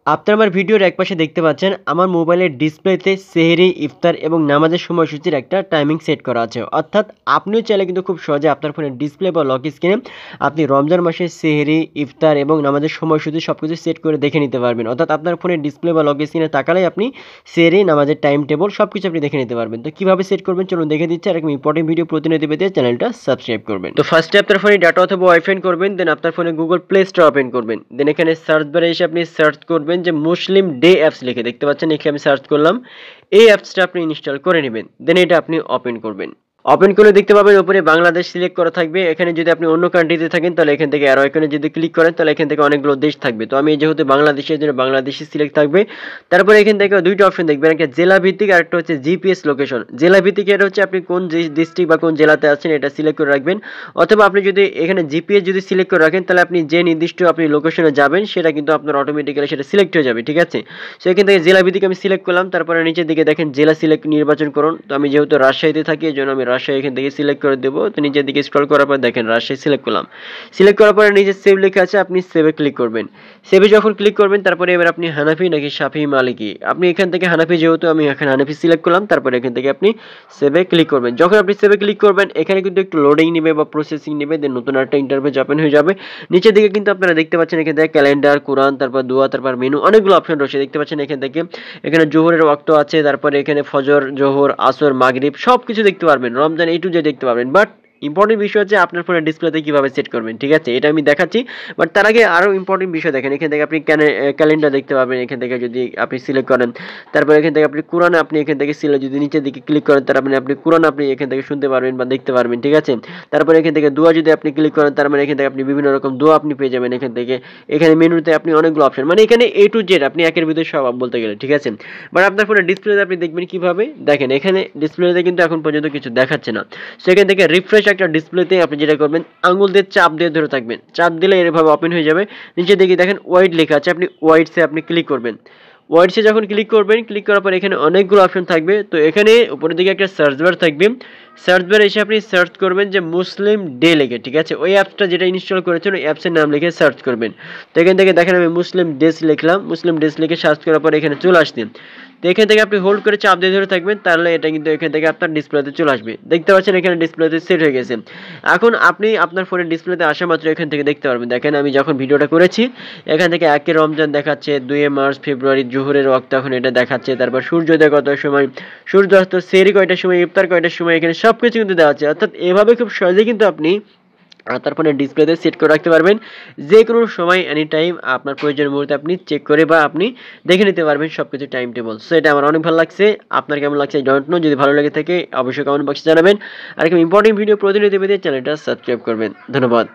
আপনারা আমার ভিডিওর একপাশে দেখতে পাচ্ছেন আমার মোবাইলের ডিসপ্লেতে সেহরি, ইফতার এবং নামাজের সময়সূচির একটা টাইমিং সেট করা আছে। অর্থাৎ আপনিও চাইলে কিন্তু খুব সহজে আপনার ফোনের ডিসপ্লে বা লক স্ক্রিনে আপনি রমজান মাসে সেহরি, ইফতার এবং নামাজের সময়সূচি সবকিছু সেট করে দেখে নিতে পারবেন। অর্থাৎ আপনার ফোনের ডিসপ্লে বা লক স্ক্রিনে তাকালেই আপনি সেহরি, নামাজের টাইম টেবল সবকিছু আপনি দেখে নিতে পারবেন। তো কিভাবে সেট করবেন চলুন দেখে দিচ্ছি। আর এরকম ইম্পর্টেন্ট ভিডিও প্রতিনিয়ত পেতে চ্যানেলটা সাবস্ক্রাইব করবেন। তো ফার্স্টে আপনার ফোনে ডাটা অথবা ওয়াইফাই করবেন, দেন আপনার ফোনে গুগল প্লে স্টোর ওপেন করবেন, দেন এখানে সার্চ বারে এসে আপনি সার্চ করবেন যে মুসলিম ডে অ্যাপস লিখে দেখতে পাচ্ছেন, এখানে আমি সার্চ করলাম। এই অ্যাপসটা আপনি ইনস্টল করে নেবেন, দেন এটা আপনি ওপেন করবেন। ওপেন করলে দেখতে পাবেন উপরে বাংলাদেশ সিলেক্ট করা থাকবে। এখানে যদি আপনি অন্য কান্ট্রিতে থাকেন তাহলে এখান থেকে অ্যারো আইকনে যদি ক্লিক করেন তাহলে এখান থেকে অনেকগুলো দেশ থাকবে। তো আমি যেহেতু বাংলাদেশের জন্য বাংলাদেশি সিলেক্ট থাকবে। তারপরে এখান থেকে দুইটা অপশন দেখবেন, একটা জেলা ভিত্তিক আর একটা হচ্ছে জিপিএস লোকেশন। জেলা ভিত্তিক এটা হচ্ছে আপনি কোন ডিস্ট্রিক্ট বা কোন জেলাতে আছেন এটা সিলেক্ট করে রাখবেন। অথবা আপনি যদি এখানে জিপিএস যদি সিলেক্ট করে রাখেন তাহলে আপনি যে নির্দিষ্ট আপনি লোকেশনে যাবেন সেটা কিন্তু আপনার অটোমেটিক্যালি সেটা সিলেক্ট হয়ে যাবে, ঠিক আছে। সো এখান থেকে জেলা ভিত্তিক আমি সিলেক্ট করলাম। তারপরে নিচের দিকে দেখেন জেলা সিলেক্ট নির্বাচন করুন। তো আমি যেহেতু রাজশাহীতে থাকি এই জন্য আমি রাজশাহী এখান থেকে সিলেক্ট করে দেবো। তো নিচের দিকে স্ক্রল করার পর দেখেন রাজশাহী সিলেক্ট করলাম। সিলেক্ট করার পরে নিচে সেভ লেখা আছে, আপনি সেভে ক্লিক করবেন। সেভে যখন ক্লিক করবেন তারপরে এবার আপনি হানাফি নাকি শাফি মালিকি, আপনি এখান থেকে হানাফি, যেহেতু আমি এখানে হানাফি সিলেক্ট করলাম। তারপরে এখান থেকে আপনি সেভে ক্লিক করবেন। যখন আপনি সেভে ক্লিক করবেন এখানে কিন্তু একটু লোডিং নেবে বা প্রসেসিং নেবে, দেন নতুন একটা ইন্টারফেস ওপেন হয়ে যাবে। নিচের দিকে কিন্তু আপনারা দেখতে পাচ্ছেন এখান থেকে ক্যালেন্ডার, কোরআন, তারপর দোয়া, তারপর মেনু, অনেকগুলো অপশন রয়েছে দেখতে পাচ্ছেন। এখান থেকে এখানে জোহরের ওয়াক্ত আছে, তারপরে এখানে ফজর, জোহর, আসর, মাগরিব সবকিছু দেখতে পারবেন, রমজান A to Z দেখতে পারবেন। বাট ইম্পর্টেন্ট বিষয় হচ্ছে আপনার ফোনের ডিসপ্লেতে কিভাবে সেট করবেন, ঠিক আছে, এটা আমি দেখাচ্ছি। বাট তার আগে আরও ইম্পর্টেন্ট বিষয় দেখেন, এখান থেকে আপনি ক্যালেন্ডার দেখতে পাবেন। এখান থেকে যদি আপনি সিলেক্ট করেন তারপর এখান থেকে আপনি কোরআন, আপনি এখান থেকে সিলেক্ট যদি নিচের দিকে ক্লিক করেন তার মানে আপনি কোরআন আপনি এখান থেকে শুনতে পারবেন বা দেখতে পারবেন, ঠিক আছে। তারপরে এখান থেকে দোয়া যদি আপনি ক্লিক করেন তার মানে এখান থেকে আপনি বিভিন্ন রকম দোয়া আপনি পেয়ে যাবেন। এখান থেকে এখানে মেনুতে আপনি অনেকগুলো অপশন, মানে এখানে A to Z আপনি একের ভিতরে সব বলতে গেলে, ঠিক আছে। বাট আপনার ফোনের ডিসপ্লেতে আপনি দেখবেন কিভাবে, দেখেন এখানে ডিসপ্লেতে কিন্তু এখন পর্যন্ত কিছু দেখাচ্ছে না। সেখান থেকে রিফ্রেশ একটা ডিসপ্লেতে আপনি যেটা করবেন আঙুল দিয়ে চাপ দিয়ে ধরে থাকবেন, চাপ দিলে এরভাবে ওপেন হয়ে যাবে। নিচে দিকে দেখেন ওয়াইড লেখা আছে, আপনি ওয়াইডসে আপনি ক্লিক করবেন। ওয়াইডসে যখন ক্লিক করবেন, ক্লিক করার পর এখানে অনেকগুলো অপশন থাকবে। তো এখানে উপরের দিকে একটা সার্চ বার থাকবে, সার্চ বারে এসে আপনি সার্চ করবেন যে মুসলিম ডে লিখে, ঠিক আছে। ওই অ্যাপসটা যেটা ইনস্টল করেছেন ওই অ্যাপসের নাম লিখে সার্চ করবেন। তো এখান থেকে দেখেন আমি মুসলিম ডেস লিখলাম, মুসলিম ডেস লিখে সার্চ করার পর এখানে চলে আসতেন। তো এখান থেকে আপনি হোল্ড করে চাপ দিয়ে ধরে থাকবেন, তাহলে এটা কিন্তু এখান থেকে আপনার ডিসপ্লেতে চলে আসবে। দেখতে পাচ্ছেন এখানে ডিসপ্লেতে সেট হয়ে গেছে। এখন আপনি আপনার ফোনের ডিসপ্লেতে আসা মাত্র এখান থেকে দেখতে পারবেন। দেখেন আমি যখন ভিডিওটা করেছি এখান থেকে 1 রমজান দেখাচ্ছে, 2 মার্চ, ফেব্রুয়ারি, জোহরের ওয়াক্ত এখন এটা দেখাচ্ছে, তারপর সূর্যোদয় কটার সময়, সূর্যাস্ত, সেহরি কয়টার সময়, ইফতার কয়টার সময়, এখানে সব কিছু কিন্তু দেওয়া আছে। অর্থাৎ এভাবে খুব সহজেই কিন্তু আপনি তার ফোনের ডিসপ্লেতে সেট করে রাখতে পারবেন। যে কোনো সময় এনি টাইম আপনার প্রয়োজনের মুহূর্তে আপনি চেক করে বা আপনি দেখে নিতে পারবেন সব কিছু টাইম টেবল। সো এটা আমার অনেক ভালো লাগছে। আপনার কেমন লাগছে আই ডোন্ট নো। যদি ভালো লাগে থাকে অবশ্যই কমেন্ট বক্সে জানাবেন। আর এরকম ইম্পর্টেন্ট ভিডিও প্রতিনিয়ত পেতে চ্যানেলটা সাবস্ক্রাইব করবেন। ধন্যবাদ।